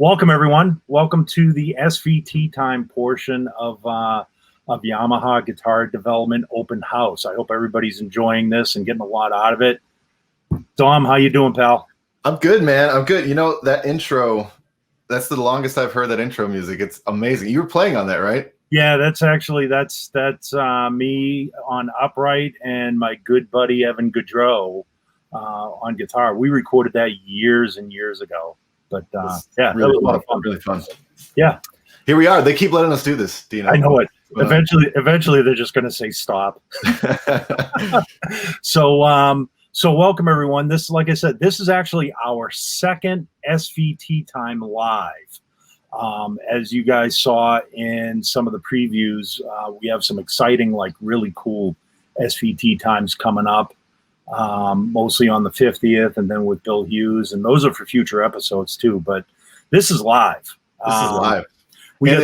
Welcome, everyone. Welcome to the SVT Time portion of Yamaha Guitar Development Open House. I hope everybody's enjoying this and getting a lot out of it. Dom, how you doing, pal? I'm good, man. I'm good. You know, that intro, that's the longest I've heard that intro music. It's amazing. You were playing on that, right? Yeah, that's me on upright and my good buddy Eva Gardner on guitar. We recorded that years and years ago. But yeah, really that was a lot of fun. Really fun. Yeah. Here we are. They keep letting us do this, Dino. I know it. Eventually they're just going to say stop. So welcome, everyone. This, like I said, this is actually our second SVT Time live. As you guys saw in some of the previews, we have some exciting, like really cool SVT times coming up. Mostly on the 50th, and then with Bill Hughes, and those are for future episodes too. But this is live. This is live. We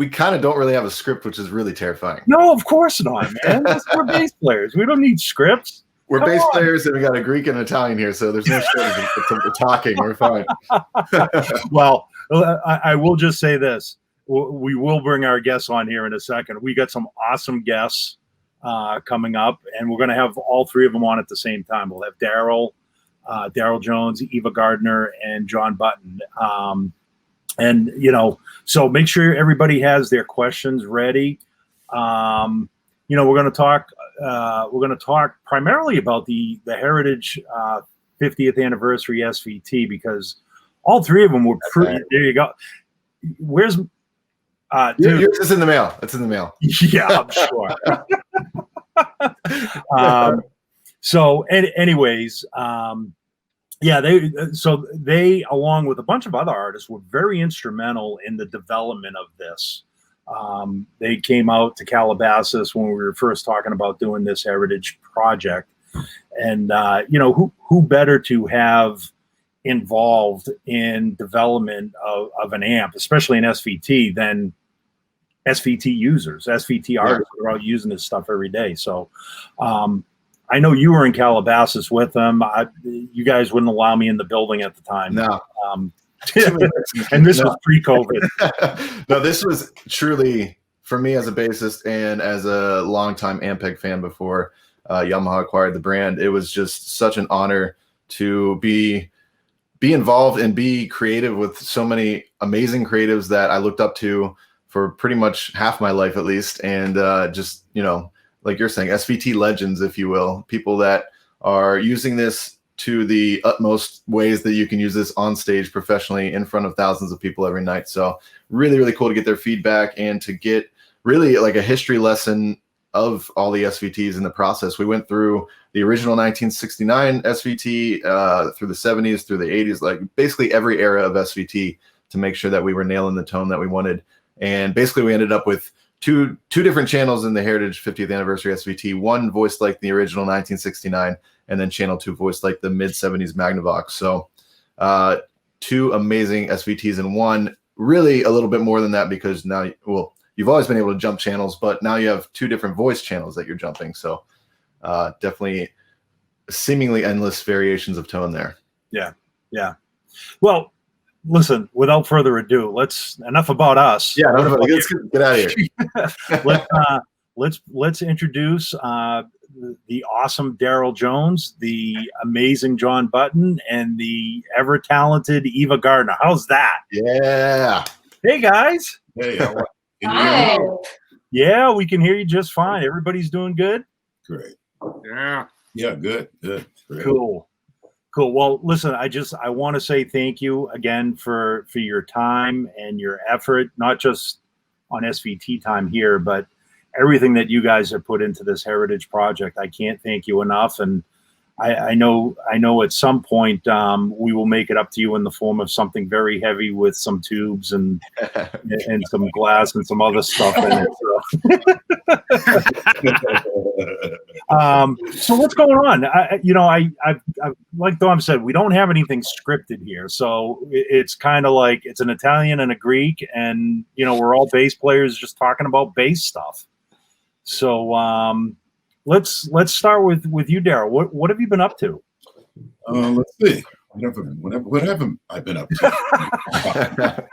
kind of don't really have a script, which is really terrifying. No, of course not, man. We're bass players. We don't need scripts. We're bass players, and we got a Greek and Italian here, so there's no script. We're talking. We're fine. Well, I will just say this: we will bring our guests on here in a second. We got some awesome guests coming up, and we're going to have all three of them on at the same time. We'll have Darryl Jones, Eva Gardner, and Jon Button. And you know, so make sure everybody has their questions ready. You know, we're going to talk primarily about the Heritage 50th Anniversary SVT, because all three of them were pretty. There you go. Where's yours is in the mail. It's in the mail. Yeah, I'm sure. Anyways, yeah, they along with a bunch of other artists were very instrumental in the development of this. They came out to Calabasas when we were first talking about doing this Heritage project, and you know, who better to have involved in development of an amp, especially an SVT, than SVT users, SVT artists that are out using this stuff every day. So I know you were in Calabasas with them. You guys wouldn't allow me in the building at the time. No. And this was pre-COVID. No, this was truly, for me as a bassist and as a longtime Ampeg fan before Yamaha acquired the brand, it was just such an honor to be involved and be creative with so many amazing creatives that I looked up to for pretty much half my life, at least. And just, you know, like you're saying, SVT legends, if you will, people that are using this to the utmost ways that you can use this on stage professionally in front of thousands of people every night. So really, really cool to get their feedback and to get really like a history lesson of all the SVTs in the process. We went through the original 1969 SVT, through the 70s, through the 80s, like basically every era of SVT, to make sure that we were nailing the tone that we wanted. And basically we ended up with two different channels in the Heritage 50th Anniversary SVT, one voiced like the original 1969, and then channel 2 voiced like the mid-70s Magnavox. So two amazing SVTs in one, really a little bit more than that, because now, well, you've always been able to jump channels, but now you have two different voice channels that you're jumping. So definitely seemingly endless variations of tone there. Yeah, yeah. Well, listen, without further ado, enough about us. Yeah, let's get out of here. Let's introduce the awesome Darryl Jones, the amazing Jon Button, and the ever talented Eva Gardner. How's that? Yeah. Hey guys. Hey, Hi. Yeah, we can hear you just fine. Everybody's doing good. great. Yeah. Yeah, good. Great. Cool. Well, listen, I want to say thank you again for your time and your effort, not just on SVT Time here, but everything that you guys have put into this Heritage project. I can't thank you enough. And I know at some point we will make it up to you in the form of something very heavy with some tubes and some glass and some other stuff in it. So what's going on? I like Dom said, we don't have anything scripted here, so it's kind of like it's an Italian and a Greek, and you know, we're all bass players just talking about bass stuff. So let's start with you, Darryl. What have you been up to? Let's see. What haven't I been up to?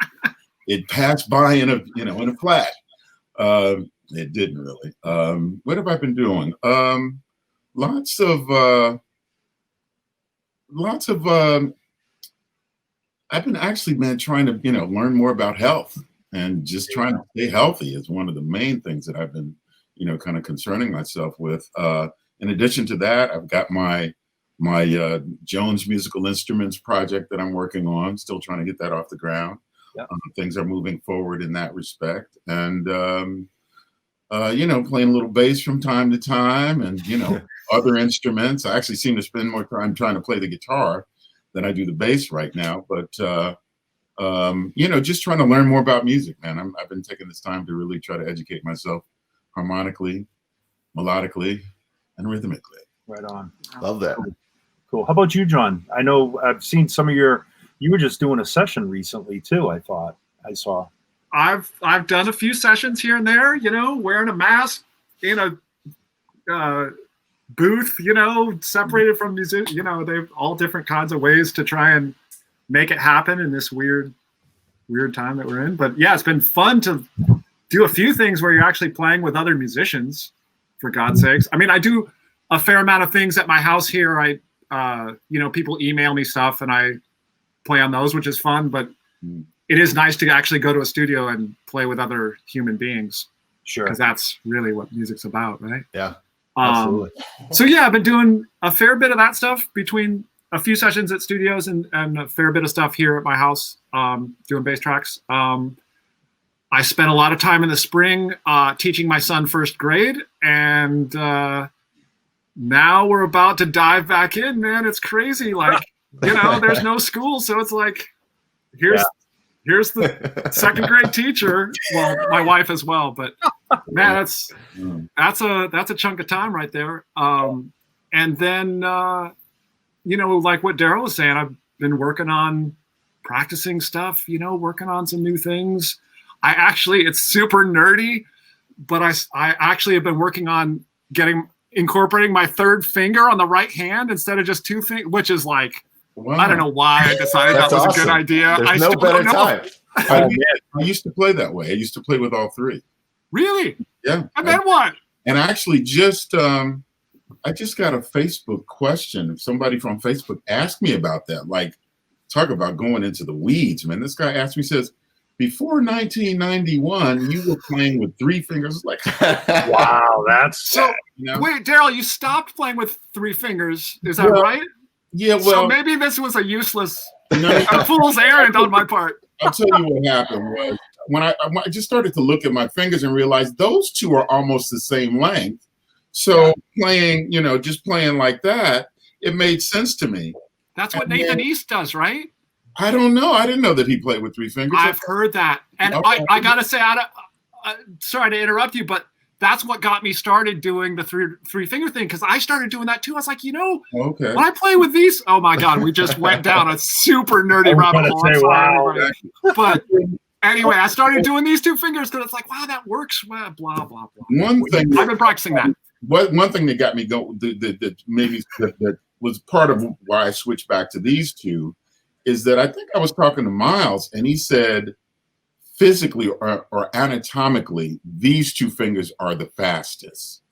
It passed by in a flash. It didn't really. What have I been doing? Lots of. I've been actually, man, trying to learn more about health, and just trying to stay healthy is one of the main things that I've been kind of concerning myself with. In addition to that, I've got my Jones musical instruments project that I'm working on. Still trying to get that off the ground. Yeah. Things are moving forward in that respect, and playing a little bass from time to time, and other instruments. I actually seem to spend more time trying to play the guitar than I do the bass right now. But just trying to learn more about music, man. I've been taking this time to really try to educate myself harmonically, melodically, and rhythmically. Right on. Love that. Cool. How about you, John? I know I've seen some of you were just doing a session recently too, I saw. I've done a few sessions here and there, wearing a mask in a booth, separated from music. They've all different kinds of ways to try and make it happen in this weird time that we're in. But yeah, it's been fun to do a few things where you're actually playing with other musicians, for God's sakes. I mean, I do a fair amount of things at my house here. People email me stuff and I play on those, which is fun, but it is nice to actually go to a studio and play with other human beings. Sure. Because that's really what music's about, right? Yeah, absolutely. So yeah, I've been doing a fair bit of that stuff between a few sessions at studios and a fair bit of stuff here at my house, doing bass tracks. I spent a lot of time in the spring teaching my son first grade, and now we're about to dive back in, man. It's crazy. Like, there's no school, so it's like, here's the second grade teacher. Well, my wife as well, but man, that's a chunk of time right there. And then like what Darryl was saying, I've been working on practicing stuff, working on some new things. It's super nerdy, but I actually have been working on incorporating my third finger on the right hand instead of just two fingers, which is like, wow. I don't know why I decided that was awesome. A good idea. There's no better time. I used to play that way. I used to play with all three. Really? Yeah. And then what? And I actually I just got a Facebook question. Somebody from Facebook asked me about that. Like, talk about going into the weeds, man. This guy asked me, says, before 1991, you were playing with three fingers. Like, wow, that's so. Wait, Darryl, you stopped playing with three fingers. Is that right? Yeah. Well, so maybe this was a useless, a fool's errand on my part. I'll tell you what happened was when I just started to look at my fingers and realized those two are almost the same length. So playing, just playing like that, it made sense to me. That's what Nathan East does, right? I don't know. I didn't know that he played with three fingers. I've heard that. And I got to say, sorry to interrupt you, but that's what got me started doing the three finger thing, because I started doing that too. I was like, when I play with these, oh my God, we just went down a super nerdy rabbit hole. Wow. But anyway, I started doing these two fingers because it's like, wow, that works. Well, blah, blah, blah. I've been practicing that. One thing that got me going, that was part of why I switched back to these two, is that I think I was talking to Miles, and he said, physically or anatomically, these two fingers are the fastest.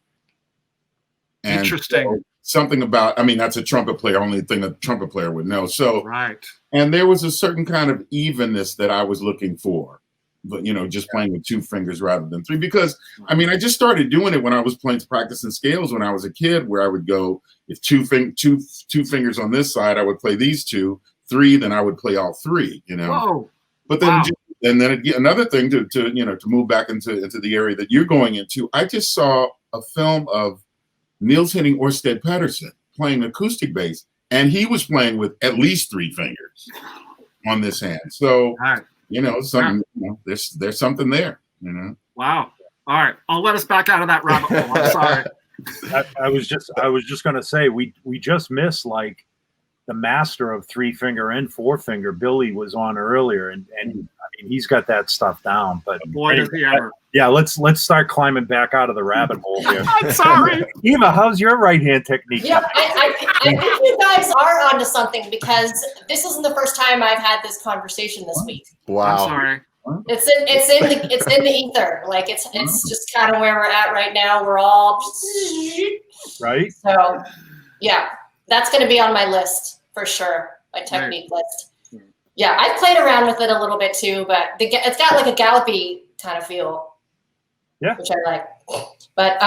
And interesting. So something about, that's a trumpet player, only thing a trumpet player would know. So, right. And there was a certain kind of evenness that I was looking for, but just playing with two fingers rather than three, because I just started doing it when I was practicing scales when I was a kid, where I would go, if two fingers on this side, I would play these two, three, then I would play all three, Whoa. But then, and then another thing to move back into the area that you're going into, I just saw a film of Niels Henning Ørsted Pedersen playing acoustic bass, and he was playing with at least three fingers on this hand. So, there's something there, Wow. All right. I'll let us back out of that rabbit hole. I'm sorry. I was just going to say, we just missed like the master of 3-finger and 4-finger, Billy, was on earlier, and I mean, he's got that stuff down. But Boy, does he ever. Yeah, let's start climbing back out of the rabbit hole here. I'm sorry. Eva, how's your right hand technique? Yeah, I think you guys are onto something, because this isn't the first time I've had this conversation this week. Wow. I'm sorry. It's in the ether. Like it's just kind of where we're at right now. We're all Right. So yeah, that's going to be on my list for sure. My technique list. Yeah, I've played around with it a little bit too, but it's got like a gallopy kind of feel. Yeah, which I like. But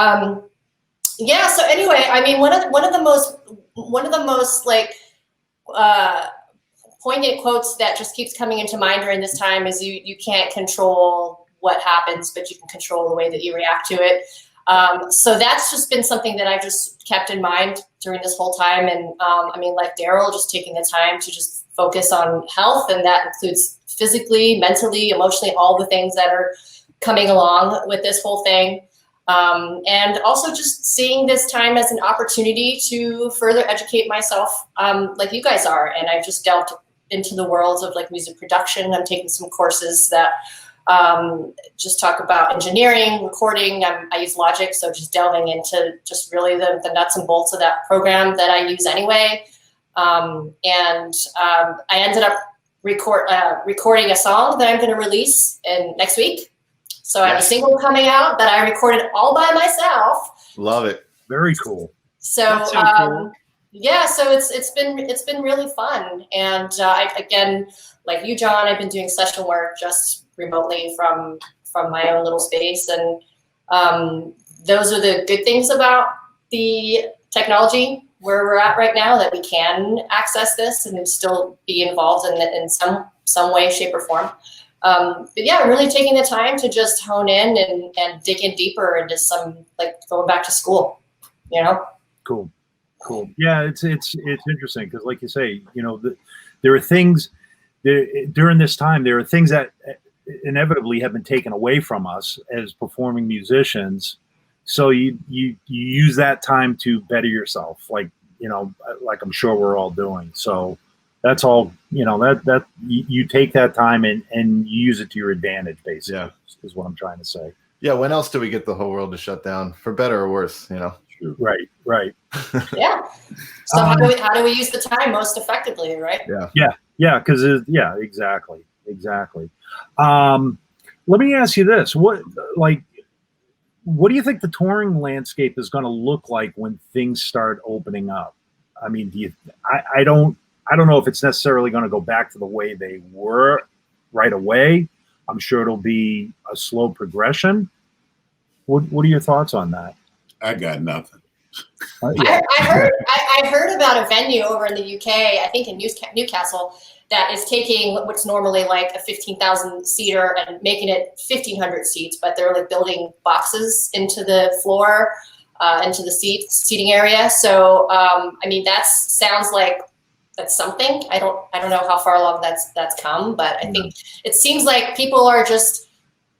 yeah. So anyway, I mean, one of the most like poignant quotes that just keeps coming into mind during this time is you can't control what happens, but you can control the way that you react to it. So that's just been something that I've just kept in mind during this whole time. And I mean, like Darryl, just taking the time to just focus on health, and that includes physically, mentally, emotionally, all the things that are coming along with this whole thing. And also just seeing this time as an opportunity to further educate myself, like you guys are. And I've just delved into the worlds of like music production. I'm taking some courses that just talk about engineering, recording. I use Logic, so just delving into just really the nuts and bolts of that program that I use anyway. And I ended up recording a song that I'm going to release next week. So I have a single coming out that I recorded all by myself. Love it. Very cool. So cool. Yeah, so it's been really fun. And again, like you, Jon, I've been doing session work just remotely from my own little space, and those are the good things about the technology where we're at right now, that we can access this and still be involved in some way, shape, or form. But yeah, really taking the time to just hone in and dig in deeper into some, like going back to school, you know? Cool. Yeah, it's interesting because, like you say, you know, there are things during this time. There are things that inevitably have been taken away from us as performing musicians. So you use that time to better yourself, like I'm sure we're all doing. So that's all, that you take that time and you use it to your advantage, basically. Yeah, is what I'm trying to say. Yeah. When else do we get the whole world to shut down, for better or worse? Right. Yeah. So how do we use the time most effectively, right? Yeah. Because exactly. Let me ask you this: what do you think the touring landscape is going to look like when things start opening up? I mean, I don't know if it's necessarily going to go back to the way they were right away. I'm sure it'll be a slow progression. What are your thoughts on that? I got nothing. I heard about a venue over in the UK, I think in Newcastle, that is taking what's normally like a 15,000 seater and making it 1,500 seats, but they're like building boxes into the floor, into the seating area. So I mean, that sounds like that's something. I don't know how far along that's come, but I think it seems like people are just.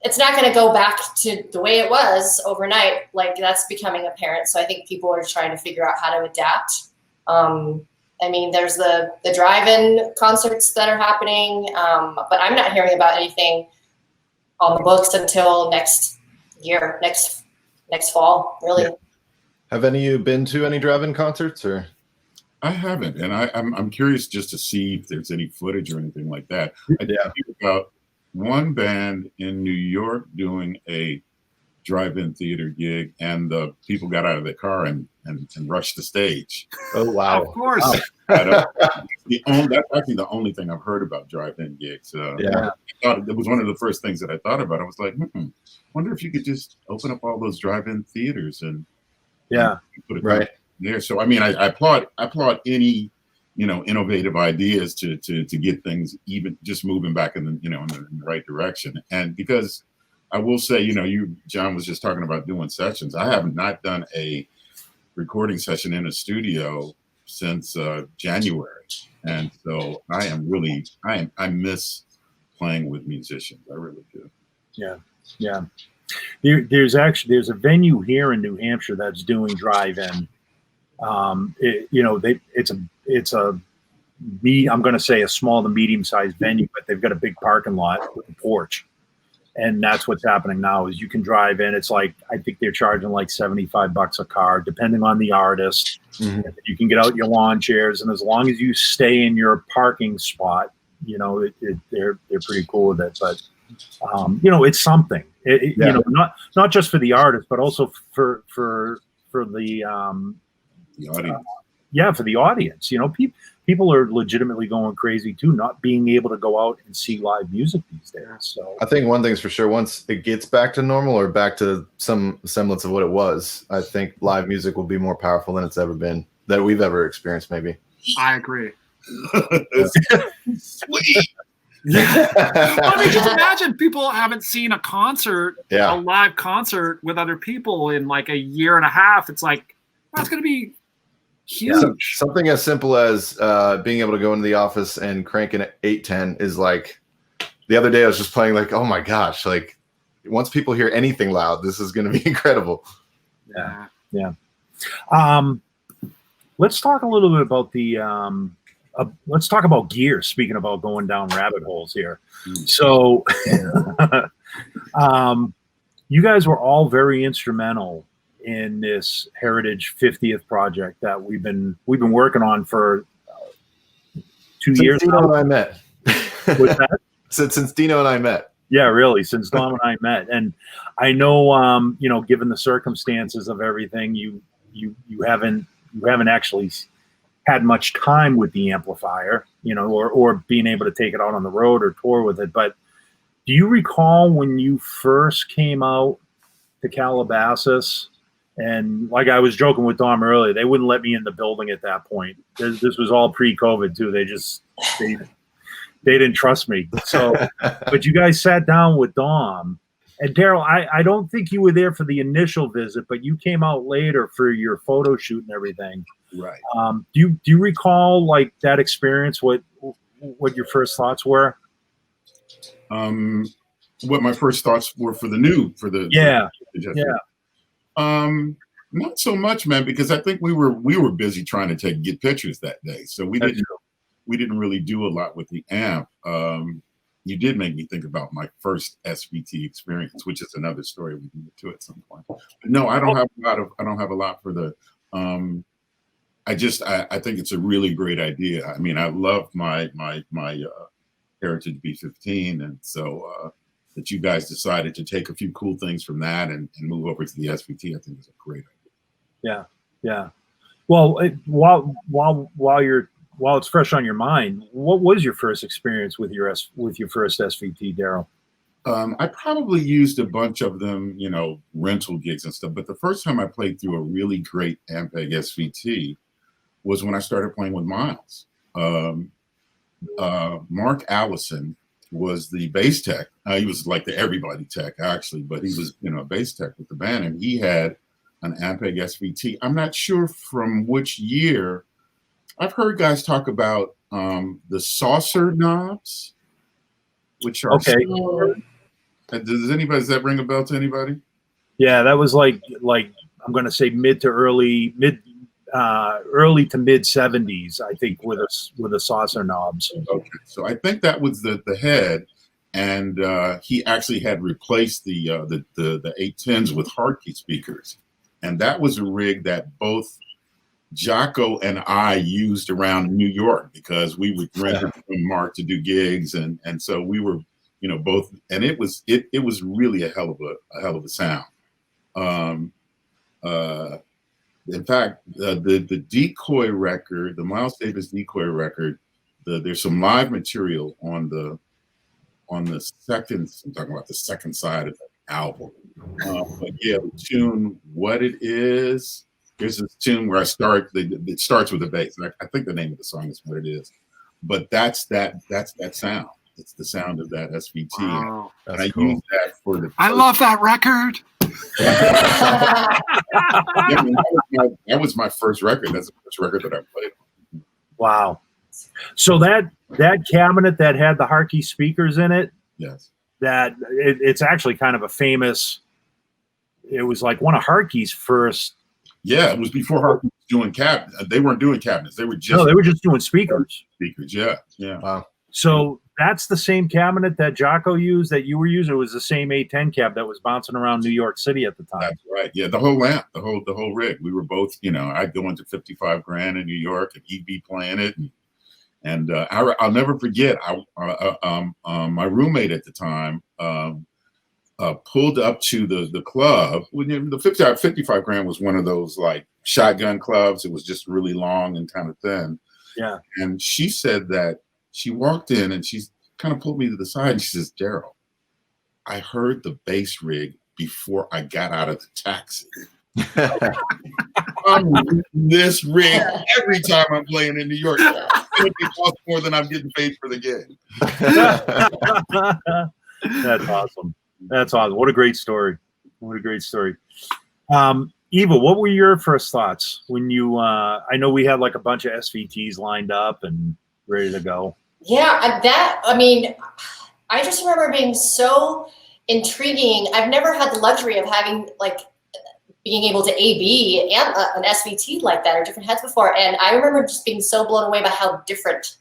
It's not going to go back to the way it was overnight. Like that's becoming apparent. So I think people are trying to figure out how to adapt. I mean, there's the drive-in concerts that are happening, but I'm not hearing about anything on the books until next year, next fall, really. Yeah. Have any of you been to any drive-in concerts, or? I haven't, and I'm curious just to see if there's any footage or anything like that. I did hear about one band in New York doing a drive-in theater gig, and the people got out of their car and rushed the stage. Oh wow! Of course. That's actually the only thing I've heard about drive-in gigs. Yeah, I thought it was one of the first things that I thought about. I was like, wonder if you could just open up all those drive-in theaters and put it right there. So I mean, I applaud any innovative ideas to get things even just moving back in the in the right direction. And because I will say, Jon was just talking about doing sessions. I have not done a recording session in a studio since January, and so I miss playing with musicians. I really do. Yeah. There's a venue here in New Hampshire that's doing drive-in. It's I'm going to say a small to medium sized venue, but they've got a big parking lot with a porch. And that's what's happening now is you can drive in. It's like, I think they're charging like $75 a car, depending on the artist. Mhm. You can get out your lawn chairs. And as long as you stay in your parking spot, you know, they're pretty cool with it. But, you know, it's something, you know, not just for the artist, but also for the audience. For the audience. You know, people are legitimately going crazy too, not being able to go out and see live music these days. So I think one thing's for sure, once it gets back to normal or back to some semblance of what it was, I think live music will be more powerful than it's ever been, that we've ever experienced, maybe. I agree. Sweet. I mean, just imagine people haven't seen a concert, Yeah. a live concert with other people in like a year and a half. It's like, that's going to be huge. Something as simple as being able to go into the office and crank an 810 is like, the other day I was just playing like, oh my gosh, like once people hear anything loud, this is going to be incredible. Yeah. Let's talk a little bit about let's talk about gear. Speaking about going down rabbit holes here. So you guys were all very instrumental in this Heritage 50th project that we've been working on for 2 years. Since Dino and I met. What's that? Since Dino and I met. Yeah, really, since Dom and I met. And I know, you know, given the circumstances of everything, you haven't actually had much time with the amplifier, you know, or being able to take it out on the road or tour with it. But do you recall when you first came out to Calabasas? And like I was joking with Dom earlier, they wouldn't let me in the building at that point. This was all pre-COVID too. They didn't trust me. So, but you guys sat down with Dom and Darryl. I don't think you were there for the initial visit, but you came out later for your photo shoot and everything. Right. Do you recall like that experience? What your first thoughts were? What my first thoughts were for the Yeah. Not so much, man, because I think we were busy trying to get pictures that day, so we didn't really do a lot with the amp. You did make me think about my first SVT experience, which is another story we can get to at some point. But no, I don't have a lot for the. I think it's a really great idea. I mean, I love my Heritage B15, and so that you guys decided to take a few cool things from that and move over to the SVT, I think is a great idea. Yeah. Well, while it's fresh on your mind, what was your first experience with your first SVT, Darryl? I probably used a bunch of them, you know, rental gigs and stuff. But the first time I played through a really great Ampeg SVT was when I started playing with Miles. Mark Allison was the bass tech. He was like the everybody tech, actually, but he was, you know, a bass tech with the band, and he had an Ampeg SVT. I'm not sure from which year. I've heard guys talk about the saucer knobs, which are okay. Does that ring a bell to anybody? Yeah, that was like I'm going to say early to mid 70s, I think, with the saucer knobs. Okay, so I think that was the head, and he actually had replaced the 810s with hardkey speakers, and that was a rig that both Jocko and I used around New York because we would rent it from Mark to do gigs, and so we were, you know, both, and it was really a hell of a sound. In fact, the Decoy record, the Miles Davis Decoy record, there's some live material on the second. I'm talking about the second side of the album. But yeah, the tune, What It Is. There's this tune where it starts with a bass. I think the name of the song is What It Is, but that's that sound. It's the sound of that SVT. Wow. And I use that for the. I love that record. That was my first record. That's the first record that I played. Wow. So that cabinet that had the hardkey speakers in it. Yes. That it's actually kind of a famous. It was like one of Hardkey's first Yeah, it was before Hartman was doing cabinets. They weren't doing cabinets. They were just No, they were just doing speakers. speakers. Yeah, yeah. Wow. So that's the same cabinet that Jocko used, that you were using. It was the same 810 cab that was bouncing around New York City at the time. That's right. Yeah, the whole amp, the whole rig. We were both, you know, I'd go into 55 grand in New York, and he'd be playing it. And I'll never forget. My roommate at the time pulled up to the club. The 55 grand was one of those like shotgun clubs. It was just really long and kind of thin. Yeah. And she said that she walked in and she kind of pulled me to the side and she says, Darryl, I heard the bass rig before I got out of the taxi. I'm using this rig every time I'm playing in New York. It costs more than I'm getting paid for the gig. That's awesome. That's awesome. What a great story. What a great story. Eva, what were your first thoughts when you, I know we had like a bunch of SVTs lined up and ready to go. Yeah, I mean, I just remember being so intriguing. I've never had the luxury of having like being able to A/B and an SVT like that or different heads before. And I remember just being so blown away by how different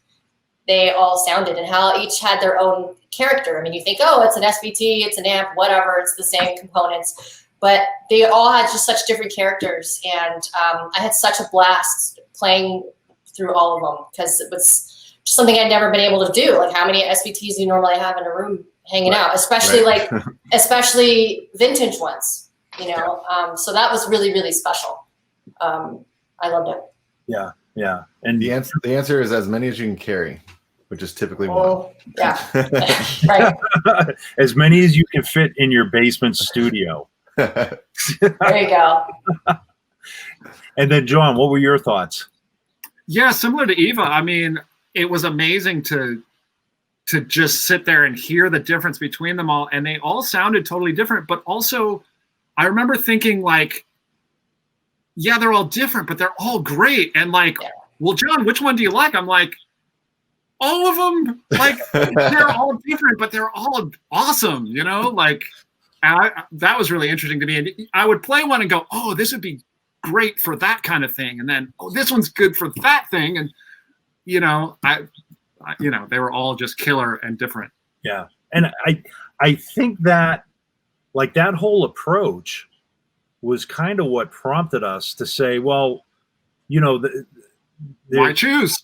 they all sounded and how each had their own character. I mean, you think, oh, it's an SVT, it's an amp, whatever, it's the same components, but they all had just such different characters. And I had such a blast playing through all of them because it was just something I'd never been able to do. Like how many SVTs you normally have in a room hanging out, especially especially vintage ones, you know? So that was really, really special. I loved it. Yeah. Yeah. And the answer is as many as you can carry, which is typically one. Yeah. Right. As many as you can fit in your basement studio. There you go. And then Jon, what were your thoughts? Yeah, similar to Eva. I mean, it was amazing to just sit there and hear the difference between them all. And they all sounded totally different. But also, I remember thinking like, yeah, they're all different, but they're all great. And like, well, Jon, which one do you like? I'm like, all of them. Like, they're all different, but they're all awesome, you know? Like, that was really interesting to me. And I would play one and go, oh, this would be great for that kind of thing. And then, oh, this one's good for that thing. And, you know, they were all just killer and different. Yeah. And I think that like that whole approach was kind of what prompted us to say, well, you know, why choose?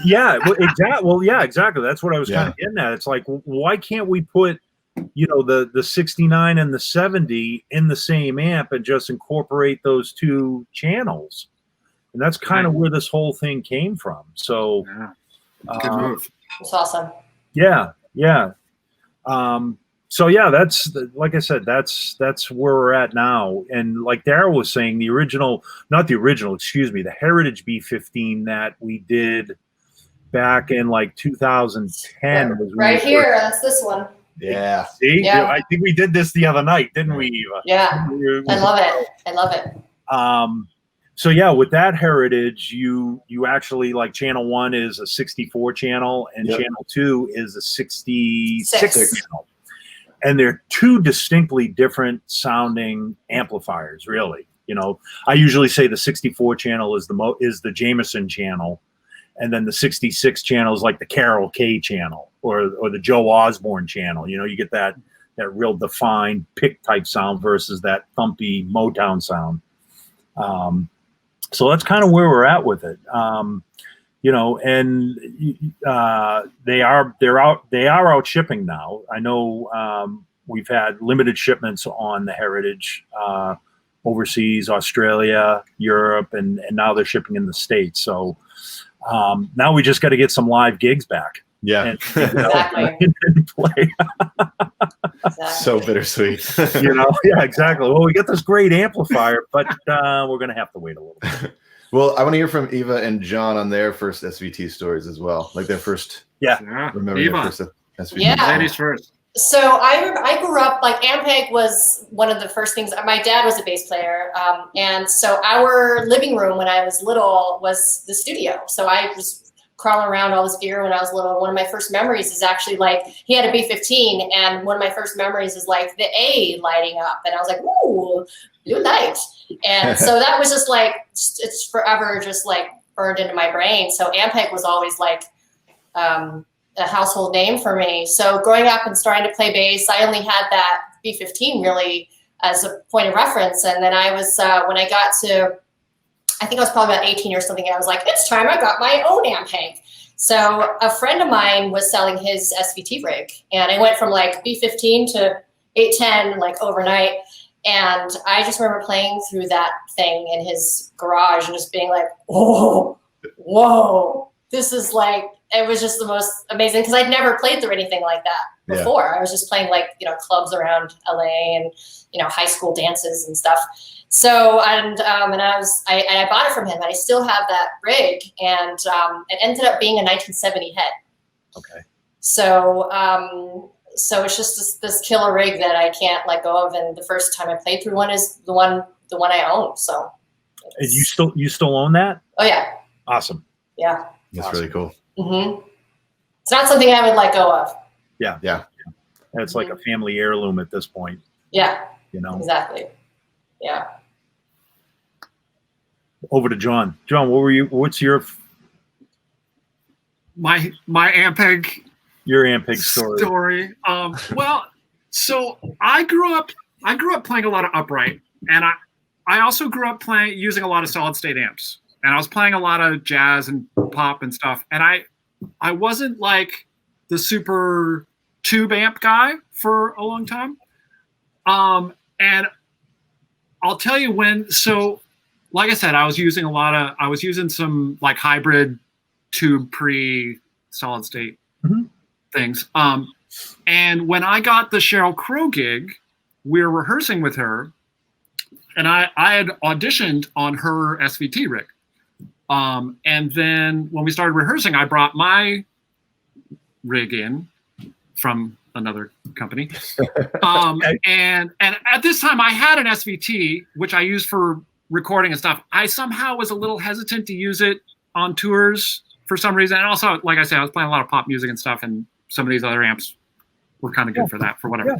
Yeah. Well, exactly. Well, yeah, exactly. That's what I was kind of getting at. It's like, why can't we put, you know, the 69 and the 70 in the same amp and just incorporate those two channels? And that's kind of where this whole thing came from. So good move. It's awesome. Yeah. Yeah. So yeah, that's like I said, that's where we're at now. And like Darryl was saying, the Heritage B15 that we did back in like 2010 was right here. That's this one. Yeah. See, I think we did this the other night, didn't we, Eva? Yeah. I love it. I love it. So yeah, with that Heritage, you actually like channel 1 is a 64 channel and channel 2 is a 66 channel. And they're two distinctly different sounding amplifiers, really. You know, I usually say the 64 channel is the Jameson channel, and then the 66 channel is like the Carol K channel or the Joe Osborne channel. You know, you get that real defined pick type sound versus that thumpy Motown sound. So that's kind of where we're at with it. You know, and they are out shipping now. I know we've had limited shipments on the Heritage overseas, Australia, Europe, and now they're shipping in the States. So now we just got to get some live gigs back. Yeah, and Exactly. play. So bittersweet. You know, yeah, exactly. Well, we got this great amplifier, but we're gonna have to wait a little bit. Well, I want to hear from Eva and Jon on their first SVT stories as well, like their first. Remember Eva. their first SVT. Yeah. Ladies first. So I grew up, like Ampeg was one of the first things. My dad was a bass player. And so our living room when I was little was the studio. So I was crawling around all this gear when I was little. One of my first memories is actually like, he had a B15, and one of my first memories is like the A lighting up. And I was like, ooh, blue light. And so that was just like, it's forever just like burned into my brain. So Ampeg was always like a household name for me. So growing up and starting to play bass, I only had that B15 really as a point of reference. And then I was, when I got to, I think I was probably about 18 or something, I was like, it's time I got my own Ampeg. So a friend of mine was selling his SVT rig, and I went from like B15 to 810 like overnight. And I just remember playing through that thing in his garage and just being like, oh, whoa, this is like, it was just the most amazing, because I'd never played through anything like that before. Yeah. I was just playing like, you know, clubs around LA and, you know, high school dances and stuff. So, and I bought it from him, and I still have that rig, and it ended up being a 1970 head. Okay. So, so it's just this killer rig that I can't let go of. And the first time I played through one is the one I own. So. And you still own that? Oh yeah. Awesome. Yeah. That's awesome. really cool. Mm-hmm. It's not something I would let go of. Yeah. Yeah. It's like a family heirloom at this point. Yeah. You know. Exactly. Yeah. Over to Jon. Jon, what's your my Ampeg story? Well, so I grew up playing a lot of upright, and I also grew up using a lot of solid state amps, and I was playing a lot of jazz and pop and stuff, and I wasn't like the super tube amp guy for a long time. And I'll tell you when, so like I said, I was using some like hybrid tube solid state things. And when I got the Sheryl Crow gig, we were rehearsing with her, and I had auditioned on her SVT rig. And then when we started rehearsing, I brought my rig in from another company. And at this time I had an SVT, which I used for recording and stuff. I somehow was a little hesitant to use it on tours for some reason. And also, like I said, I was playing a lot of pop music and stuff, and some of these other amps were kind of good for that, for whatever.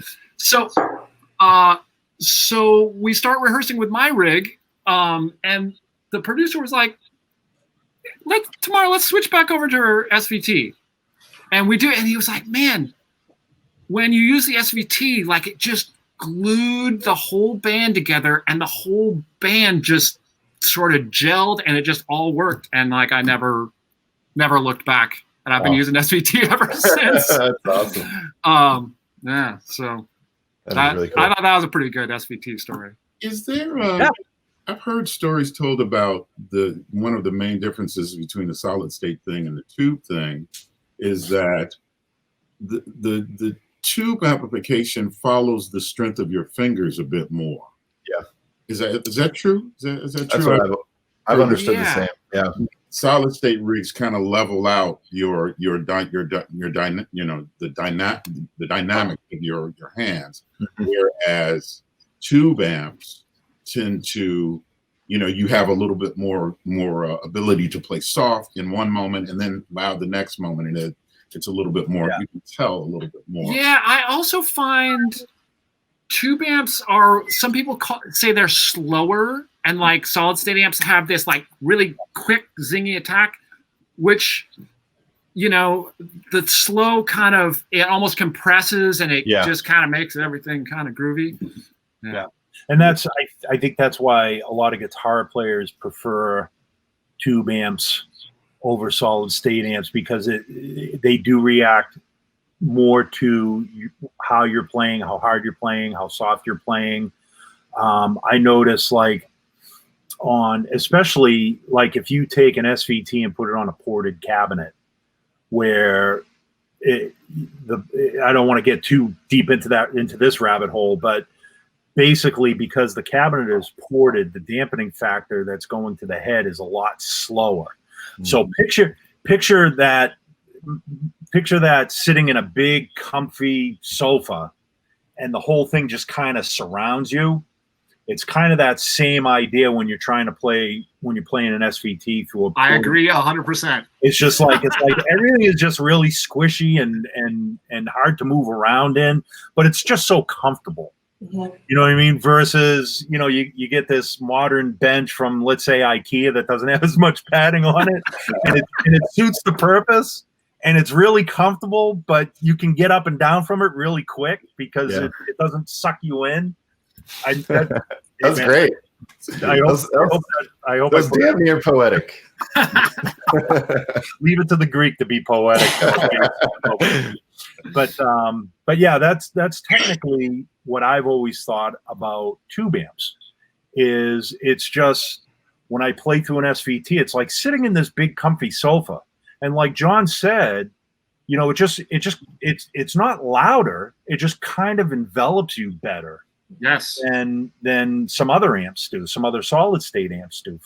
Yeah. So we start rehearsing with my rig, and the producer was like, let's switch back over to her SVT. And we do it, and he was like, man, when you use the SVT, like it just glued the whole band together, and the whole band just sort of gelled, and it just all worked. And like I never looked back, and I've been using SVT ever since. That's awesome. Yeah, so really cool. I thought that was a pretty good SVT story. Is there I've heard stories told about one of the main differences between the solid state thing and the tube thing is that the tube application follows the strength of your fingers a bit more. Yeah. Is that true? Is that true? That's what I've understood the same. Yeah. Solid state rigs kind of level out the dynamic of your hands, whereas tube amps tend to, you have a little bit more ability to play soft in one moment and then loud the next moment, and it's a little bit more. Yeah. You can tell a little bit more. Yeah, I also find tube amps some people say they're slower, and like solid state amps have this like really quick zingy attack, which, the slow kind of, it almost compresses, and it just kind of makes everything kind of groovy. Yeah. And that's, I think that's why a lot of guitar players prefer tube amps over solid state amps, because they do react more to how you're playing, how hard you're playing, how soft you're playing. I notice especially like if you take an SVT and put it on a ported cabinet, where I don't want to get too deep into this rabbit hole, but basically because the cabinet is ported, the dampening factor that's going to the head is a lot slower. Mm-hmm. So picture that sitting in a big comfy sofa, and the whole thing just kind of surrounds you. it's kind of that same idea when you're trying to play, when you're playing an SVT through a. I agree 100%. It's just like, it's like everything is just really squishy and hard to move around in, but it's just so comfortable. Mhm. You know what I mean? Versus, you know, you get this modern bench from, let's say, IKEA that doesn't have as much padding on it, and it suits the purpose, and it's really comfortable, but you can get up and down from it really quick because it doesn't suck you in. That's great. I hope That's damn near poetic. Leave it to the Greek to be poetic. But yeah, that's technically what I've always thought about tube amps. Is it's just when I play through an SVT, it's like sitting in this big comfy sofa, and like Jon said, you know, it's not louder. It just kind of envelops you better. Yes. Than some other amps do, some other solid state amps do.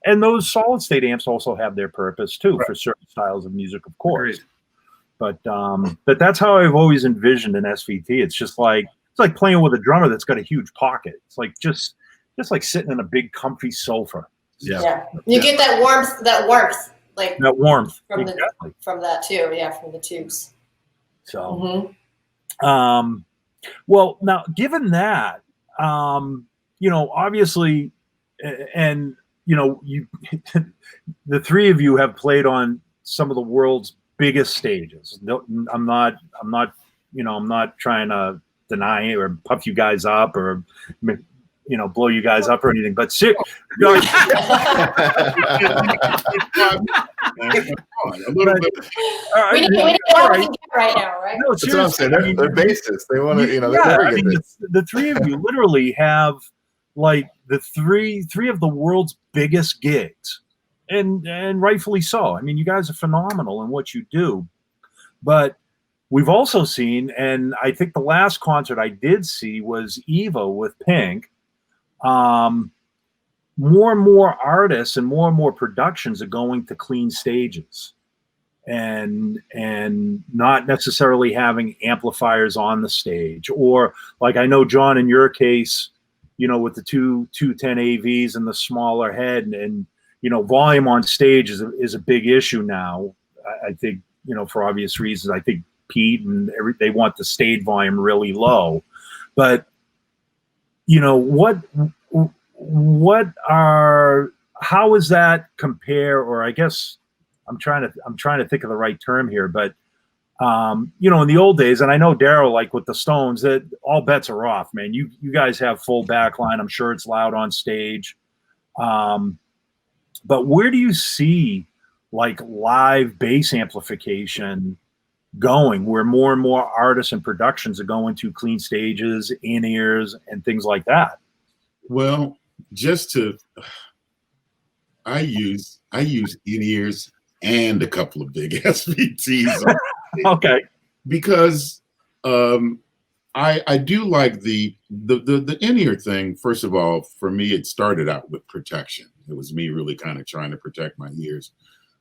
And those solid state amps also have their purpose too, for certain styles of music, of course. Agreed. But that's how I've always envisioned an SVT. It's just like, it's like playing with a drummer that's got a huge pocket. It's like just like sitting in a big comfy sofa. Yeah. You get that warmth, like that warmth from exactly. from that too. Yeah, from the tubes. So well, now, given that, you know, obviously, and, you know, the three of you have played on some of the world's biggest stages. No, I'm not, you know, I'm not trying to deny or puff you guys up or, you know, blow you guys up or anything, but A little bit. We need all we can get right now, right? No, That's what I'm saying. They're bassists. They want to, you know, they yeah, never I get mean, this. the three of you literally have like the three of the world's biggest gigs, and rightfully so. I mean, you guys are phenomenal in what you do, but we've also seen, and I think the last concert I did see was Eva with Pink. More and more artists and more productions are going to clean stages and not necessarily having amplifiers on the stage, or like I know, Jon, in your case, you know, with the 210 AVs and the smaller head and you know, volume on stage is a big issue now. I think, you know, for obvious reasons. I think Pete and they want the stage volume really low, but you know, how does that compare? Or I guess I'm trying to think of the right term here, but you know, in the old days, and I know Darryl, like with the Stones, that all bets are off, man. You guys have full backline. I'm sure it's loud on stage. But where do you see like live bass amplification going, where more and more artists and productions are going to clean stages, in-ears, and things like that? Well, I use in-ears and a couple of big SVTs. Okay. Because I do like the in-ear thing. First of all, for me, it started out with protection. It was me really kind of trying to protect my ears.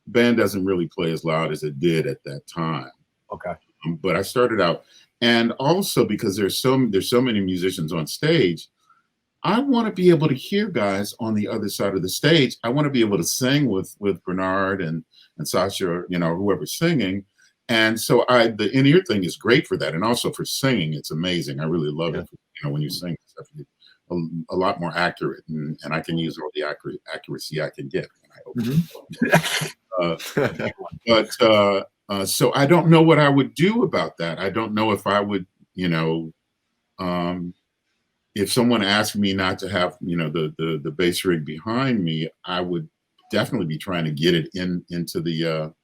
Band doesn't really play as loud as it did at that time. Okay. But I started out, and also because there's so many musicians on stage, I want to be able to hear guys on the other side of the stage. I want to be able to sing with Bernard and Sasha, you know, whoever's singing. And so the in-ear thing is great for that. And also for singing, it's amazing. I really love it. You know, when you sing, stuff, a lot more accurate, and I can use all the accuracy I can get. So I don't know what I would do about that. I don't know if I would, you know, if someone asked me not to have, you know, the bass rig behind me, I would definitely be trying to get it into the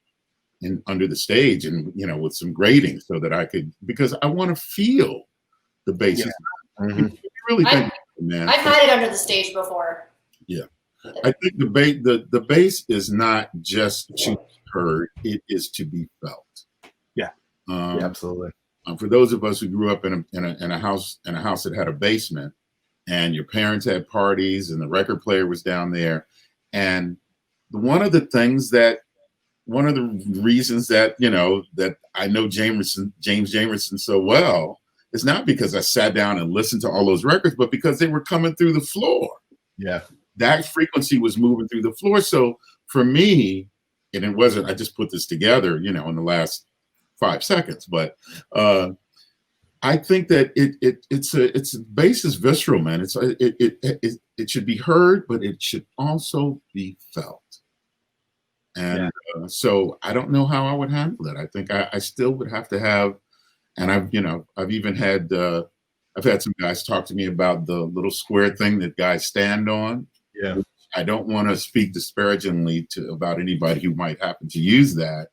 under the stage, and you know, with some grading so that I could, because I want to feel the bass. Yeah. You really think, man? I've had it under the stage before. Yeah, I think the bass is not just to be heard; it is to be felt. Yeah, yeah, absolutely. For those of us who grew up in a house that had a basement, and your parents had parties, and the record player was down there, and one of the reasons that, you know, that I know James Jamerson so well it's not because I sat down and listened to all those records, but because they were coming through the floor. Yeah. That frequency was moving through the floor. So for me, and it wasn't, I just put this together, you know, in the last 5 seconds, but I think that its bass is visceral, man. It should be heard, but it should also be felt. And so I don't know how I would handle it. I think I still would have to have, and I've even had, I've had some guys talk to me about the little square thing that guys stand on. Yeah. I don't want to speak disparagingly about anybody who might happen to use that.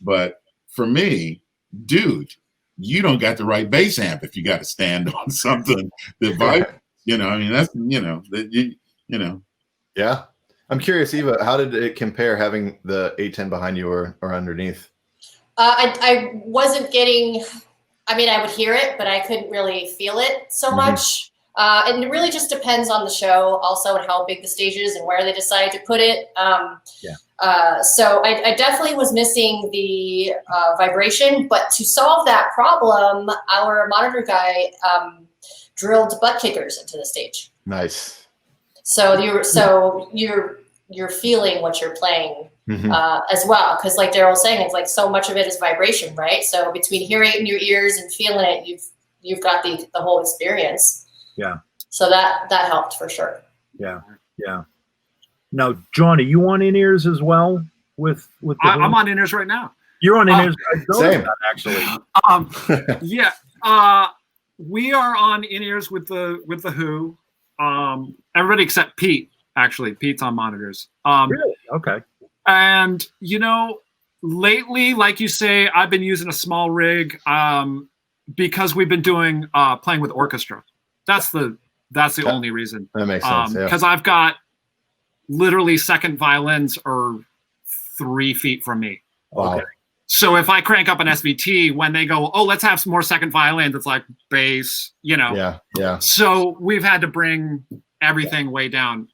But for me, dude, you don't got the right bass amp if you got to stand on something that vibrates. You know, I mean, that's, you know. Yeah. I'm curious, Eva, how did it compare having the 810 behind you or underneath? I wasn't getting, I mean, I would hear it, but I couldn't really feel it so much. And it really just depends on the show also and how big the stage is and where they decide to put it. So I definitely was missing the vibration, but to solve that problem, our monitor guy drilled butt kickers into the stage. Nice. So you're feeling what you're playing as well, because like Darryl was saying, it's like so much of it is vibration, right? So between hearing it in your ears and feeling it, you've got the whole experience. Yeah. So that helped for sure. Yeah. Yeah. Now, Jon, are you on in-ears as well? I'm on in-ears right now. You're on in-ears. Same. Actually. Yeah. We are on in-ears with the Who. Everybody except Pete. Actually, Pete's on monitors. Really? Okay. And lately, like you say, I've been using a small rig because we've been doing playing with orchestra. That's the only reason. That makes sense. Because I've got literally second violins are 3 feet from me. Wow. Okay. So if I crank up an SVT, when they go, oh, let's have some more second violins, it's like bass, Yeah. So we've had to bring everything way down,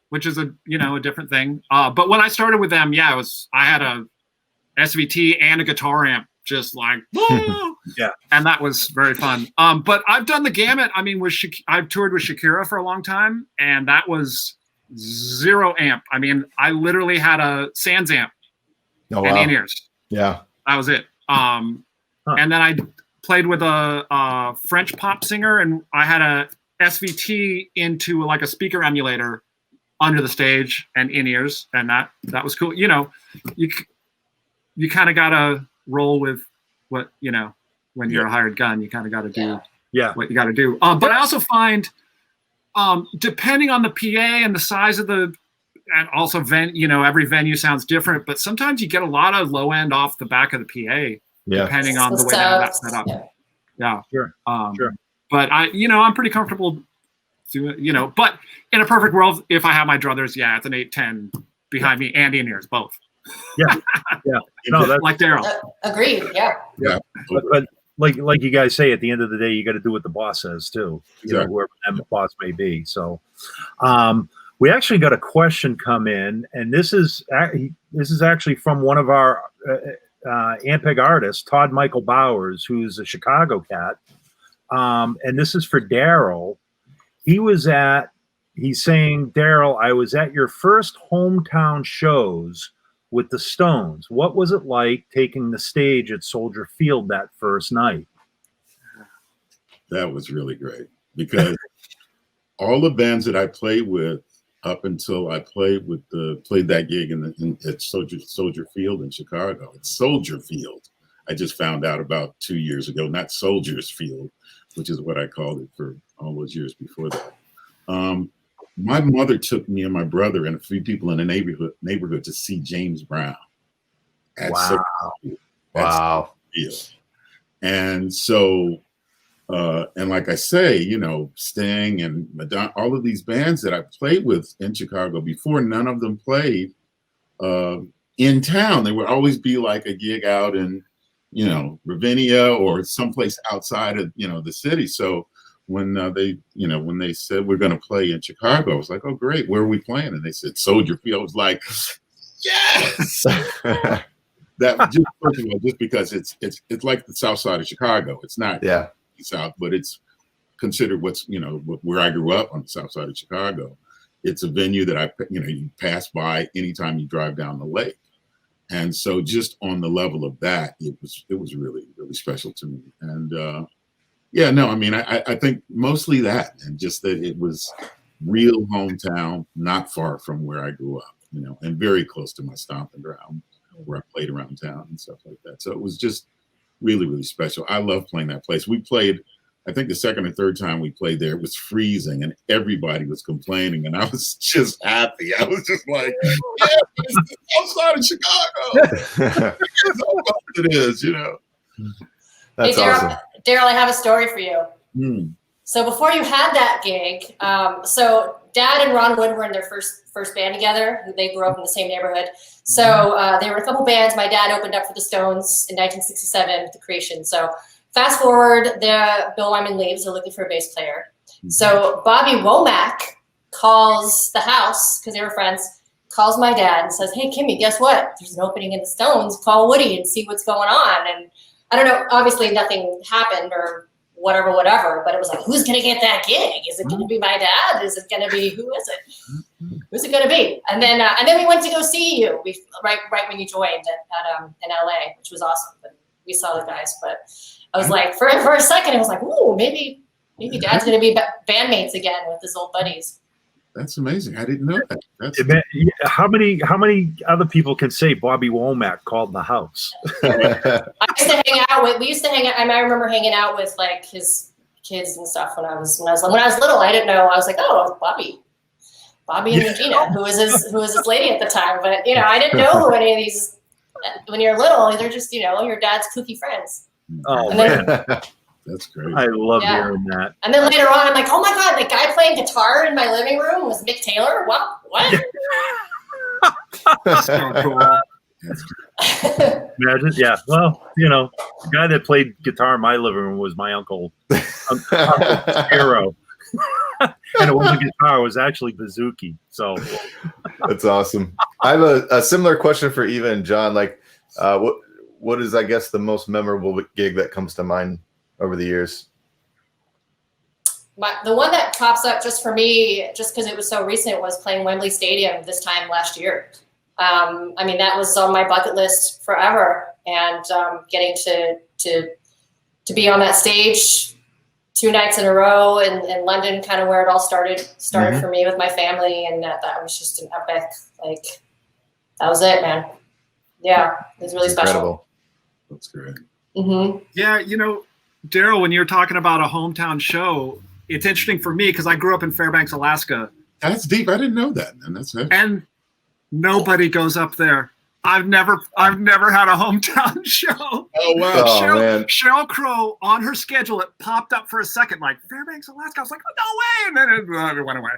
which is a different thing. But when I started with them, I had a SVT and a guitar amp, just like, yeah. And that was very fun. But I've done the gamut. I mean, I've toured with Shakira for a long time, and that was 0 amp. I mean, I literally had a Sans amp and in-ears. Yeah. That was it. And then I played with a French pop singer, and I had a SVT into like a speaker emulator under the stage and in-ears, and that was cool. You kind of gotta roll with what when you're a hired gun. You kind of gotta do what you gotta do. But I also find, depending on the PA and the size of the, and also every venue sounds different, but sometimes you get a lot of low end off the back of the PA, depending on the way they have that set up. Yeah. Sure. Sure. But I'm pretty comfortable doing, but in a perfect world, if I have my druthers, it's an 810 behind me and in-ears, both. Yeah. Yeah. No, that's like Darryl. Agreed. Yeah. Yeah. But like you guys say, at the end of the day, you got to do what the boss says too. Whoever that boss may be. So, we actually got a question come in, and this is actually from one of our Ampeg artists, Todd Michael Bowers, who's a Chicago cat. And this is for Darryl. He's saying, Darryl, I was at your first hometown shows with the Stones. What was it like taking the stage at Soldier Field that first night? That was really great, because all the bands that I played with up until I played that gig at Soldier Field in Chicago. It's Soldier Field. I just found out about 2 years ago, not Soldiers Field, which is what I called it for all those years before that. My mother took me and my brother and a few people in the neighborhood to see James Brown. Wow. And so, and like I say, Sting and Madonna, all of these bands that I played with in Chicago before, none of them played in town. There would always be like a gig out in, Ravinia or someplace outside of, the city. So when they said we're going to play in Chicago, I was like, oh, great. Where are we playing? And they said Soldier Field. I was like, yes. That just because it's like the South Side of Chicago. It's not. Yeah. South, but it's considered where I grew up on the south side of Chicago. It's a venue that you pass by anytime you drive down the lake. And so just on the level of that, it was really, really special to me. And I think mostly that, and just that it was real hometown, not far from where I grew up, and very close to my stomping ground where I played around town and stuff like that. So it was just really, really special. I love playing that place. We played, I think the second or third time we played there, it was freezing and everybody was complaining, and I was just happy. I was just like, yeah, it's outside of Chicago. It's how close it is, That's hey, awesome. Darryl, I have a story for you. So before you had that gig, so Dad and Ron Wood were in their first band together. They grew up in the same neighborhood. So there were a couple bands. My dad opened up for the Stones in 1967 with The Creation. So fast forward, Bill Wyman leaves. They're looking for a bass player. So Bobby Womack calls the house, because they were friends, calls my dad and says, hey, Kimmy, guess what? There's an opening in the Stones. Call Woody and see what's going on. And I don't know, obviously nothing happened or whatever, but it was like, who's going to get that gig? Is it going to be my dad? Is it going to be, who is it? Who's it going to be? And then we went to go see you right when you joined in LA, which was awesome. But we saw the guys, but I was like, for a second, it was like, ooh, maybe Dad's going to be bandmates again with his old buddies. That's amazing. I didn't know that. How many other people can say Bobby Womack called the house? We used to hang out. I remember hanging out with like his kids and stuff when I was little. I didn't know. I was like, oh, Bobby and Regina, who was his lady at the time. But I didn't know who any of these. When you're little, they're just your dad's kooky friends. Oh, man. That's great. I love hearing that. And then later on, I'm like, oh my God, the guy playing guitar in my living room was Mick Taylor? What? That's so cool. Imagine, yeah. Well, the guy that played guitar in my living room was my uncle Hero. And it wasn't guitar, it was actually bouzouki. So that's awesome. I have a similar question for Eva and Jon. Like, what is, I guess, the most memorable gig that comes to mind over the years? The one that pops up just for me, just because it was so recent, was playing Wembley Stadium this time last year. That was on my bucket list forever, and getting to be on that stage 2 nights in a row in London, kind of where it all started for me with my family, and that was just an epic. Like, that was it, man. Yeah, it was really special. That's great. Mm-hmm. Yeah, Darryl, when you're talking about a hometown show, it's interesting for me because I grew up in Fairbanks, Alaska. That's deep. I didn't know that, man. And nobody goes up there. I've never had a hometown show. Oh wow! Man. Sheryl Crow on her schedule, it popped up for a second, like Fairbanks, Alaska. I was like, oh, no way, and then it went away.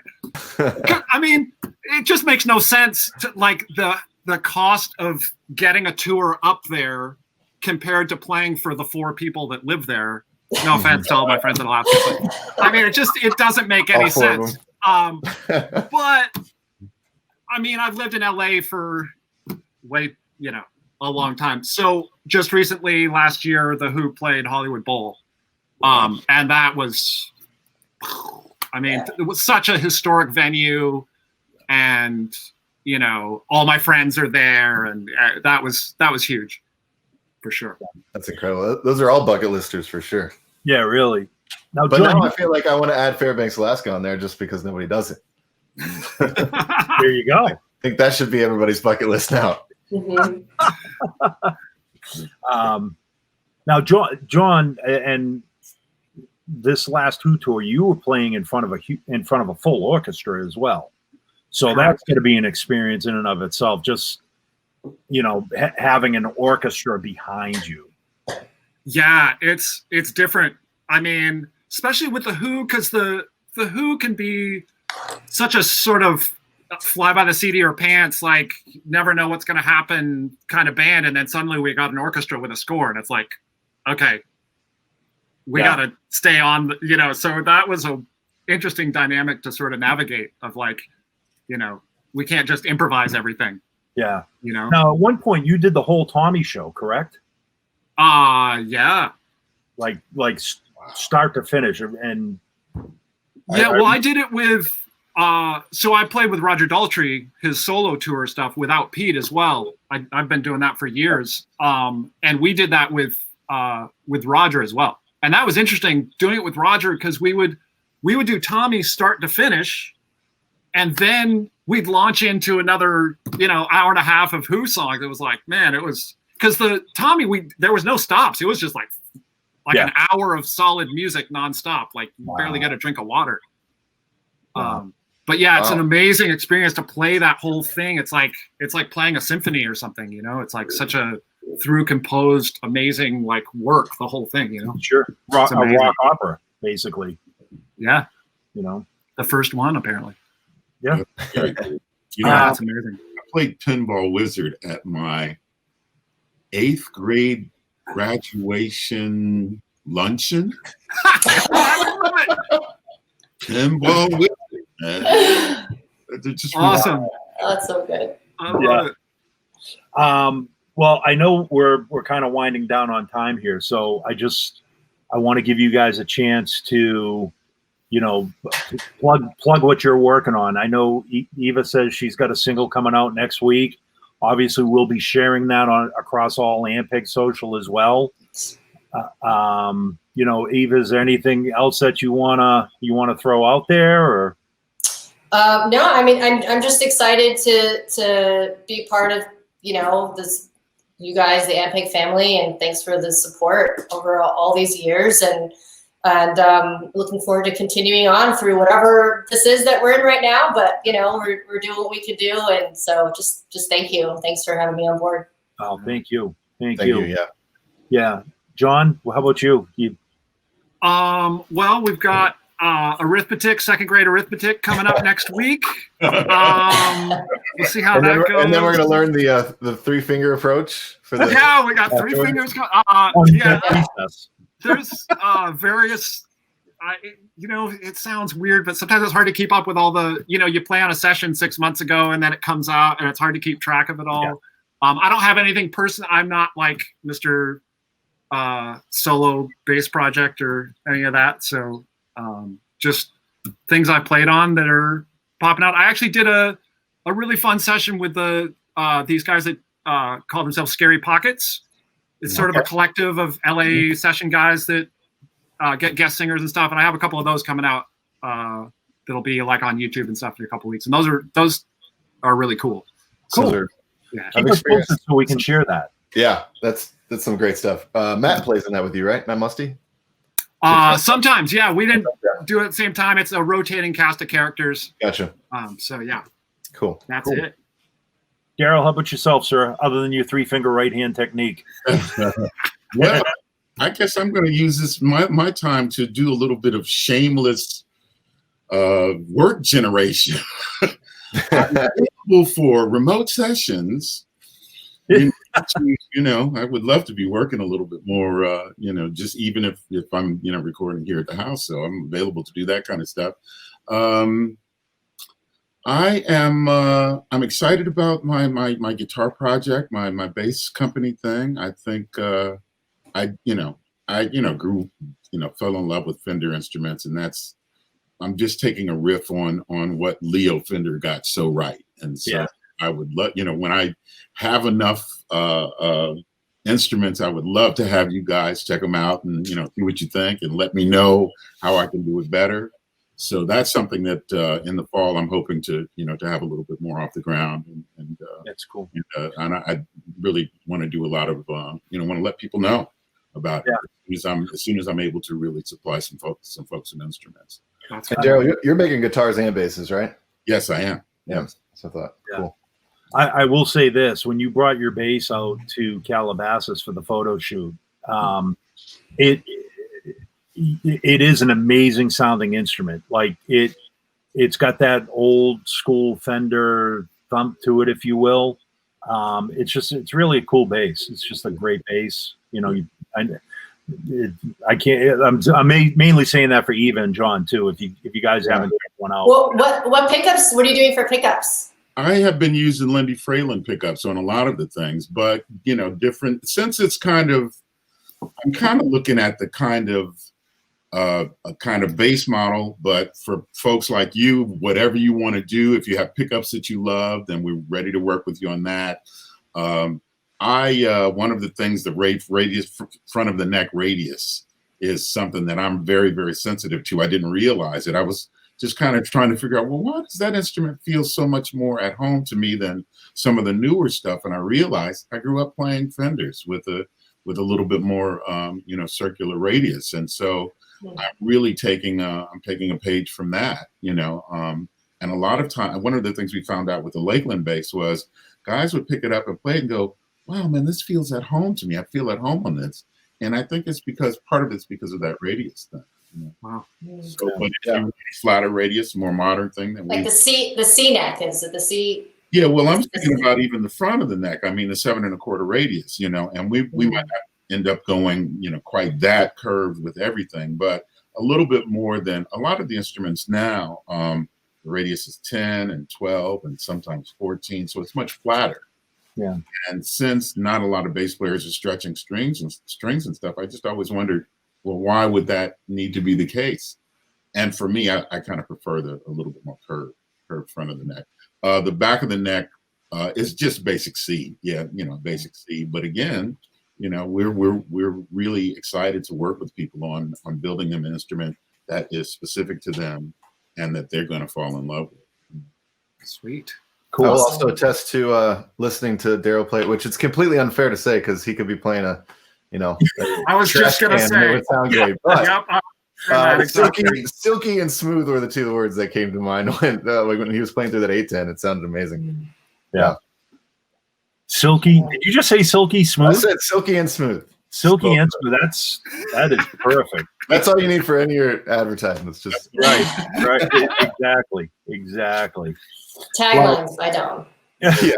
It just makes no sense to like the cost of getting a tour up there compared to playing for the 4 people that live there. No offense to all my friends in Alaska, but it doesn't make any sense. But I've lived in LA for a long time. So just recently, last year, The Who played Hollywood Bowl. And that was, it was such a historic venue, and, all my friends are there, and that was huge. For sure. That's incredible. Those are all bucket listers for sure. Yeah, really. Now, but Jon, now I feel like I want to add Fairbanks, Alaska on there just because nobody does it. There you go. I think that should be everybody's bucket list now. Mm-hmm. Now, Jon, and this last Who tour, you were playing in front of a full orchestra as well. So that's going to be an experience in and of itself. Just having an orchestra behind you. Yeah, it's different. Especially with the Who, because the Who can be such a sort of fly by the seat of your pants, like never know what's going to happen kind of band, and then suddenly we got an orchestra with a score, and it's like, okay, we got to stay on. So that was a interesting dynamic to sort of navigate. Of like, we can't just improvise everything. Yeah. Now, at one point, you did the whole Tommy show, correct? Yeah. Like start to finish. And well, I did it with. So I played with Roger Daltrey, his solo tour stuff without Pete as well. I've been doing that for years, and we did that with Roger as well. And that was interesting doing it with Roger because we would do Tommy start to finish, and then we'd launch into another hour and a half of Who songs. It was like, man, it was because the Tommy there was no stops. It was just like an hour of solid music nonstop. Like you barely got a drink of water. But yeah, it's an amazing experience to play that whole thing. It's like playing a symphony or something, It's like such a through composed, amazing work, the whole thing, Sure. A rock opera, basically. Yeah. The first one, apparently. Yeah. That's amazing. I played Pinball Wizard at my 8th grade graduation luncheon. Pinball Wizard. Just awesome. That's so good. I love it. Well, I know we're kind of winding down on time here, so I want to give you guys a chance to, plug what you're working on. I know Eva says she's got a single coming out next week. Obviously, we'll be sharing that across all Ampeg social as well. Eva, is there anything else that you wanna throw out there, or? No, I mean, I'm just excited to be part of, this, you guys, the Ampeg family, and thanks for the support over all these years, and looking forward to continuing on through whatever this is that we're in right now. But we're doing what we could do, and so just thank you. Thanks for having me on board. Oh, thank you. Thank you. Yeah. John, how about you? Well, we've got arithmetic, 2nd grade arithmetic coming up next week. We'll see how that goes. And then we're going to learn the 3-finger approach for the. Yeah, we got 3 fingers. There's various. It sounds weird, but sometimes it's hard to keep up with all the. You play on a session 6 months ago, and then it comes out, and it's hard to keep track of it all. Yeah. I don't have anything personal. I'm not like Mr. Solo bass project or any of that. So. Just things I played on that are popping out. I actually did a really fun session with these guys that call themselves Scary Pockets. It's sort of a collective of LA session guys that get guest singers and stuff. And I have a couple of those coming out that'll be on YouTube and stuff in a couple of weeks. And those are really cool. Cool. Keep us posted so we can share that. Yeah, that's some great stuff. Matt plays in that with you, right? Matt Musty? Sometimes, yeah. We didn't do it at the same time. It's a rotating cast of characters. Gotcha. So yeah. Cool. That's it. Darryl, how about yourself, sir? Other than your 3-finger right hand technique. Well, I guess I'm going to use this my time to do a little bit of shameless work generation. I'm available for remote sessions. I would love to be working a little bit more, just even if I'm, recording here at the house. So I'm available to do that kind of stuff. I'm excited about my guitar project, my bass company thing. I think, I grew, fell in love with Fender instruments, and I'm just taking a riff on what Leo Fender got so right. And so I would love, when I have enough instruments, I would love to have you guys check them out and, see what you think and let me know how I can do it better. So that's something that in the fall, I'm hoping to, to have a little bit more off the ground. And that's cool. And I really want to do a lot of, want to let people know about it as soon as I'm able to really supply some folks and instruments. And Darryl, you're making guitars and basses, right? Yes, I am. Yeah, that's what I thought. Yeah. Cool. I will say this: when you brought your bass out to Calabasas for the photo shoot, it is an amazing sounding instrument. Like it's got that old school Fender thump to it, if you will. It's really a cool bass. It's just a great bass. I can't. I'm mainly saying that for Eva and John too. If you guys haven't checked one out. Well, what pickups? What are you doing for pickups? I have been using Lindy Fralin pickups on a lot of the things, but different. Since it's I'm kind of looking at the kind of a kind of base model, but for folks like you, whatever you want to do, if you have pickups that you love, then we're ready to work with you on that. One of the things, the radius, front of the neck radius, is something that I'm very, very sensitive to. I didn't realize it. I was just kind of trying to figure out, well, why does that instrument feel so much more at home to me than some of the newer stuff? And I realized I grew up playing Fenders with a little bit more, circular radius. And so I'm really taking a page from that, and a lot of time, one of the things we found out with the Lakeland bass was guys would pick it up and play it and go, wow, man, this feels at home to me. I feel at home on this. And I think it's because part of it's because of that radius thing. Wow. So, but it's a flatter radius, more modern thing than like the C neck, is it the C? Yeah, well, I'm thinking about even the front of the neck. I mean, the 7 1/4 radius, and we might not end up going, quite that curved with everything, but a little bit more than a lot of the instruments now. The radius is 10 and 12 and sometimes 14, so it's much flatter. Yeah. And since not a lot of bass players are stretching strings and stuff, I just always wondered, well, why would that need to be the case? And for me, I kind of prefer a little bit more curved front of the neck. The back of the neck is just basic C. Yeah, basic C. But again, we're really excited to work with people on building them an instrument that is specific to them and that they're going to fall in love with. Sweet. Cool. I will also attest to listening to Darryl play, which it's completely unfair to say because he could be playing a I was just going to say. It would sound great. But, yep. silky and smooth were the two words that came to mind when he was playing through that 810. It sounded amazing. Yeah. Silky. Did you just say silky smooth? I said silky and smooth. Silky and smooth. That is perfect. That's all you need for any of your advertisements. Just right. Exactly. Taglines by Dom. Yeah.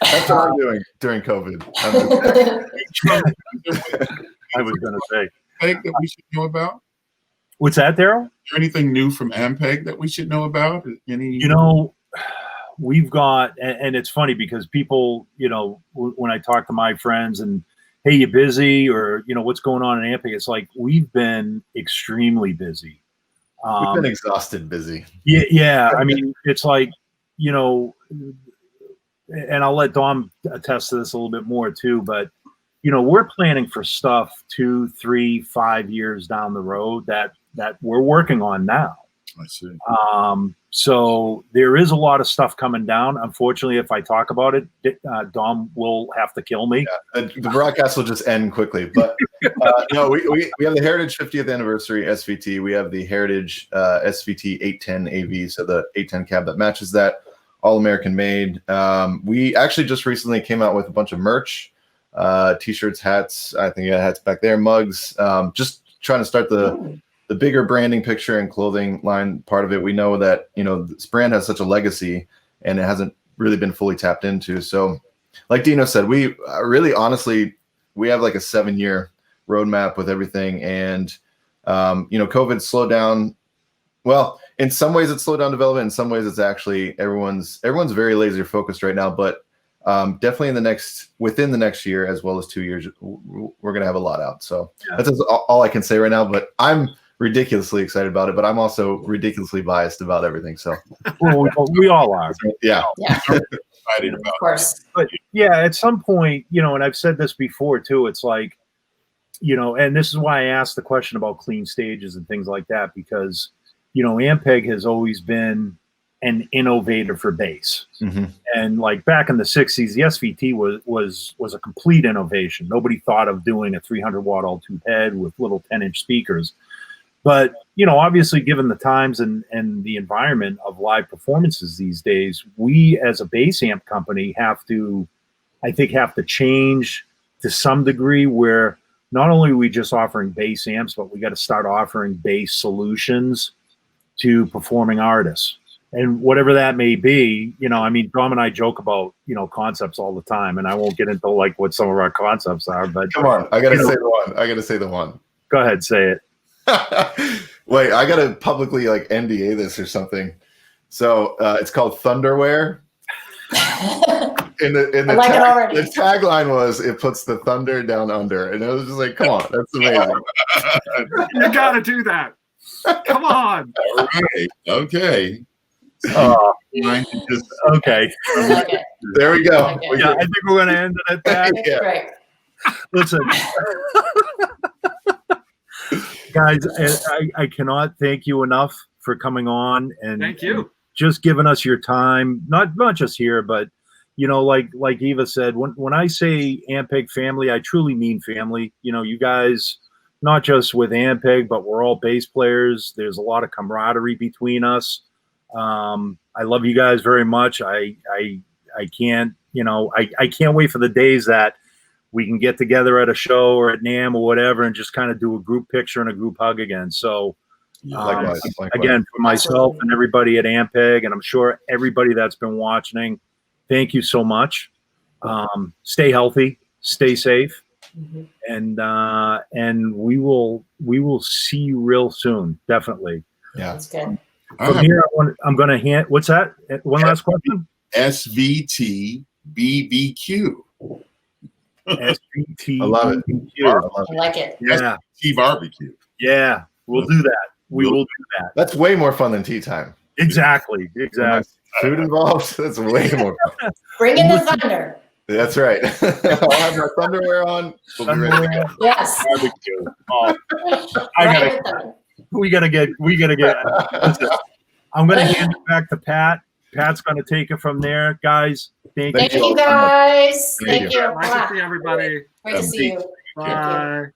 That's what I'm doing during COVID. I was going to say. Ampeg that we should know about? What's that, Darryl? Is there anything new from Ampeg that we should know about? We've got, and it's funny because people, when I talk to my friends and, hey, you busy? Or, what's going on in Ampeg? It's like, we've been extremely busy. We've been exhausted busy. Yeah. I mean, it's like, and I'll let Dom attest to this a little bit more too, but we're planning for stuff 2, 3, 5 years down the road that we're working on now. I see. So there is a lot of stuff coming down. Unfortunately, if I talk about it, Dom will have to kill me. Yeah, the broadcast will just end quickly. But no, we have the Heritage 50th Anniversary SVT. We have the Heritage SVT 810 AV, so the 810 cab that matches that, all American made. We actually just recently came out with a bunch of merch, t-shirts, hats. I think hats back there, mugs. Just trying to start the bigger branding picture and clothing line part of it. We know that this brand has such a legacy and it hasn't really been fully tapped into. So like Dino said, we really honestly we have like a 7-year roadmap with everything, and COVID slowed down. Well, in some ways it slowed down development. In some ways it's actually everyone's very laser focused right now, but definitely within the next year, as well as 2 years, we're going to have a lot out. So that's all I can say right now, but I'm ridiculously excited about it, but I'm also ridiculously biased about everything. So we all are. Yeah. Excited about of course. But yeah, at some point, and I've said this before too, it's like, and this is why I asked the question about clean stages and things like that, because, Ampeg has always been an innovator for bass. Mm-hmm. And like back in the 60s, the SVT was a complete innovation. Nobody thought of doing a 300 watt all tube head with little 10-inch speakers. But, obviously given the times and the environment of live performances these days, we as a bass amp company have to change to some degree, where not only are we just offering bass amps, but we got to start offering bass solutions to performing artists. And whatever that may be, Dom and I joke about, concepts all the time, and I won't get into like what some of our concepts are, but come on, I gotta say the one. Go ahead, say it. Wait, I gotta publicly like NDA this or something. So it's called Thunderwear. And I like it already. the tagline was, "It puts the thunder down under," and it was just like, come on, that's amazing. You got to do that. Come on. All right. Okay. Okay. I like it. There we go. Okay. Yeah, I think we're going to end it at that. That's Yeah. great. Listen, guys, I cannot thank you enough for coming on and Thank you. just giving us your time. Not just here, but like Eva said, when I say Ampeg family, I truly mean family. You guys, not just with Ampeg, but we're all bass players. There's a lot of camaraderie between us. I love you guys very much. I can't, I can't wait for the days that we can get together at a show or at NAMM or whatever and just kind of do a group picture and a group hug again. So Likewise. again, for myself and everybody at Ampeg, and I'm sure everybody that's been watching, thank you so much. Stay healthy, stay safe, and we will see you real soon. Definitely. Yeah. That's good. From here, I'm going to hand. What's that? One last question. SVT BBQ. SVT. I love it. I like it. Yeah. SVT barbecue. Yeah. We'll do that. We will do that. That's way more fun than tea time. Exactly. Food involved. That's way more fun. Bring in the thunder. That's right. I'll have my thunderwear on. We'll be ready to go. Yes. Barbecue. Oh, Right with them. we gotta get. Listen, I'm gonna hand it back to Pat. Pat's gonna take it from there, guys. Thank Thank you. you guys. Thank Thank you. you. Nice to see everybody. Great to see you. Bye.